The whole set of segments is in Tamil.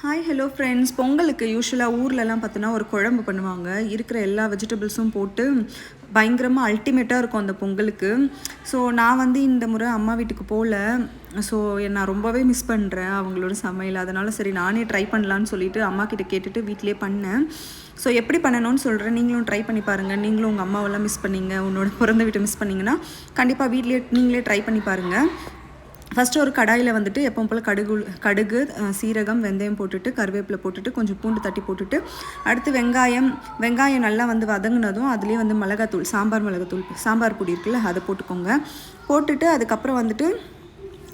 Hi hello friends. பொங்கலுக்கு யூஸ்வலாக ஊர்லலாம் பார்த்தோன்னா ஒரு குழம்பு பண்ணுவாங்க. இருக்கிற எல்லா வெஜிடபிள்ஸும் போட்டு பயங்கரமாக அல்டிமேட்டாக இருக்கும் அந்த பொங்கலுக்கு. ஸோ நான் வந்து இந்த முறை அம்மா வீட்டுக்கு போகல. ஸோ நான் ரொம்பவே மிஸ் பண்ணுறேன் அவங்களோட சமையல். அதனால் சரி நானே ட்ரை பண்ணலான்னு சொல்லிட்டு அம்மா கிட்ட கேட்டுட்டு வீட்டிலே பண்ணேன். ஸோ எப்படி பண்ணணும்னு சொல்கிறேன், நீங்களும் ட்ரை பண்ணி பாருங்கள். நீங்களும் உங்கள் அம்மாவெல்லாம் மிஸ் பண்ணீங்க, உன்னோட பிறந்த வீட்டை மிஸ் பண்ணிங்கன்னா கண்டிப்பாக வீட்லேயே நீங்களே ட்ரை பண்ணி பாருங்கள். ஃபஸ்ட்டு ஒரு கடாயில் வந்துட்டு எப்பவும் போல் கடுகு சீரகம் வெந்தயம் போட்டுட்டு கருவேப்பிலை போட்டுட்டு கொஞ்சம் பூண்டு தட்டி போட்டுட்டு அடுத்து வெங்காயம் நல்லா வந்து வதங்கினதும் அதுலேயே வந்து மிளகாத்தூள், சாம்பார் பொடி இருக்குல்ல, அதை போட்டுக்கோங்க. போட்டுட்டு அதுக்கப்புறம் வந்துட்டு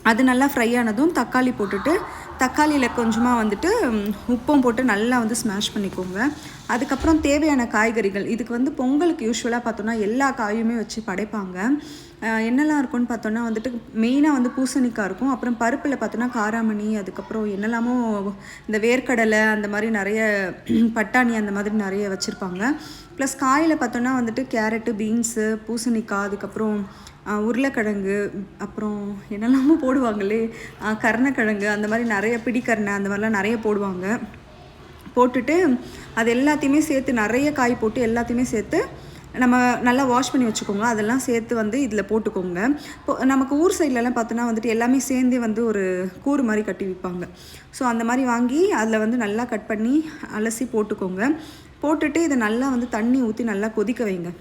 அது நல்லா ஃப்ரை ஆனதும் தக்காளி போட்டுட்டு தக்காளியில் கொஞ்சமாக வந்துட்டு உப்பும் போட்டு நல்லா வந்து ஸ்மாஷ் பண்ணிக்கோங்க. அதுக்கப்புறம் தேவையான காய்கறிகள், இதுக்கு வந்து பொங்கலுக்கு யூஸ்வலாக பார்த்தோன்னா எல்லா காயுமே வச்சு படைப்பாங்க. என்னெல்லாம் இருக்கும்னு பார்த்தோன்னா வந்துட்டு மெயினாக வந்து பூசணிக்காய் இருக்கும். அப்புறம் பருப்பில் பார்த்தோன்னா காராமணி, அதுக்கப்புறம் என்னெல்லாமோ இந்த வேர்க்கடலை அந்த மாதிரி நிறைய பட்டாணி அந்த மாதிரி நிறைய வச்சுருப்பாங்க. ப்ளஸ் காயில் பார்த்தோன்னா வந்துட்டு கேரட்டு, பீன்ஸு, பூசணிக்காய், அதுக்கப்புறம் உருளைக்கிழங்கு, அப்புறம் என்னெல்லாமோ போடுவாங்களே, கருணக்கிழங்கு, அந்த மாதிரி நிறைய பிடிக்கரணை அந்த மாதிரிலாம் நிறைய போடுவாங்க. போட்டுட்டு அது எல்லாத்தையுமே சேர்த்து நிறைய காய் போட்டு எல்லாத்தையுமே சேர்த்து நம்ம நல்லா வாஷ் பண்ணி வச்சுக்கோங்க. அதெல்லாம் சேர்த்து வந்து இதில் போட்டுக்கோங்க. இப்போ நமக்கு ஊர் சைட்லலாம் பார்த்தோன்னா வந்துட்டு எல்லாமே சேர்ந்தே வந்து ஒரு கூறு மாதிரி கட்டி விற்பாங்க. ஸோ அந்த மாதிரி வாங்கி அதில் வந்து நல்லா கட் பண்ணி அலசி போட்டுக்கோங்க. போட்டுட்டு இதை நல்லா வந்து தண்ணி ஊற்றி நல்லா கொதிக்க வைங்க.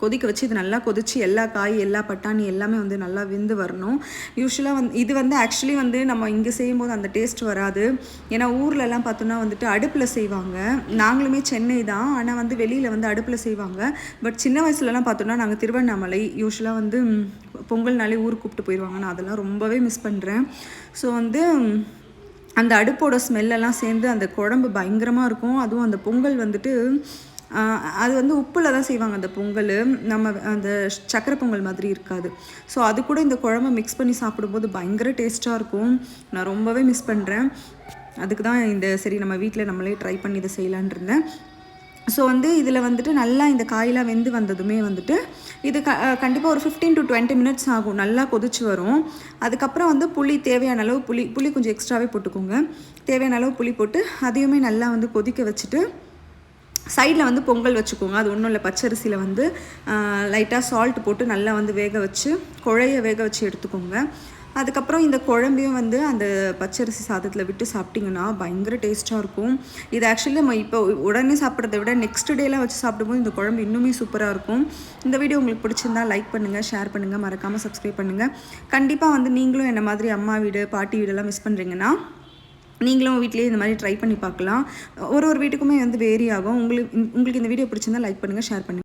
கொதிக்க வச்சு இது நல்லா கொதித்து எல்லா காய், எல்லா பட்டாணி எல்லாமே வந்து நல்லா வெந்து வரணும். யூஸ்வலாக இது வந்து ஆக்சுவலி வந்து நம்ம இங்கே செய்யும்போது அந்த டேஸ்ட் வராது. ஏன்னா ஊர்லலாம் பார்த்தோன்னா வந்துட்டு அடுப்பில் செய்வாங்க. நாங்களுமே சென்னை தான், ஆனால் வந்து வெளியில் வந்து அடுப்பில் செய்வாங்க. பட் சின்ன வயசுலலாம் பார்த்தோன்னா நாங்கள் திருவண்ணாமலை யூஸ்வலாக வந்து பொங்கல்னாலே ஊருக்கு கூப்பிட்டு போயிடுவாங்க. நான் அதெல்லாம் ரொம்பவே மிஸ் பண்ணுறேன். ஸோ வந்து அந்த அடுப்போட ஸ்மெல்லெல்லாம் சேர்ந்து அந்த குழம்பு பயங்கரமாக இருக்கும். அதுவும் அந்த பொங்கல் வந்துட்டு அது வந்து உப்பில் தான் செய்வாங்க அந்த பொங்கல். நம்ம அந்த சக்கரை பொங்கல் மாதிரி இருக்காது. ஸோ அது கூட இந்த குழம்பு மிக்ஸ் பண்ணி சாப்பிடும்போது பயங்கர டேஸ்ட்டாக இருக்கும். நான் ரொம்பவே மிஸ் பண்ணுறேன். அதுக்கு தான் சரி நம்ம வீட்டில் நம்மளே ட்ரை பண்ணி இதை செய்யலான் இருந்தேன். ஸோ வந்து இதில் வந்துட்டு நல்லா இந்த காயெலாம் வெந்து வந்ததுமே வந்துட்டு இது கண்டிப்பாக ஒரு 15 to 20 மினிட்ஸ் ஆகும். நல்லா கொதிச்சு வரும். அதுக்கப்புறம் வந்து தேவையான அளவு புளி கொஞ்சம் எக்ஸ்ட்ராவே போட்டுக்கோங்க. தேவையான அளவு புளி போட்டு அதையுமே நல்லா வந்து கொதிக்க வச்சுட்டு சைடில் வந்து பொங்கல் வச்சுக்கோங்க. அது ஒன்றும் இல்லை, பச்சரிசியில் வந்து லைட்டாக சால்ட் போட்டு நல்லா வந்து வேக வச்சு எடுத்துக்கோங்க. அதுக்கப்புறம் இந்த குழம்பையும் வந்து அந்த பச்சரிசி சாதத்தில் விட்டு சாப்பிட்டிங்கன்னா பயங்கர டேஸ்ட்டாக இருக்கும். இது ஆக்சுவலி நம்ம இப்போ உடனே சாப்பிட்றத விட நெக்ஸ்ட் டேலாம் வச்சு சாப்பிடும்போது இந்த குழம்பு இன்னுமே சூப்பராக இருக்கும். இந்த வீடியோ உங்களுக்கு பிடிச்சிருந்தா லைக் பண்ணுங்கள், ஷேர் பண்ணுங்கள், மறக்காமல் சப்ஸ்கிரைப் பண்ணுங்கள். கண்டிப்பாக வந்து நீங்களும் என்ன மாதிரி அம்மா வீடு, பாட்டி வீடெல்லாம் மிஸ் பண்ணுறீங்கன்னா நீங்களும் வீட்லேயே இந்த மாதிரி ட்ரை பண்ணி பார்க்கலாம். ஒரு வீட்டுக்குமே வந்து வேரி ஆகும். உங்களுக்கு இந்த வீடியோ பிடிச்சிருந்தா லைக் பண்ணுங்கள், ஷேர் பண்ணுங்கள்.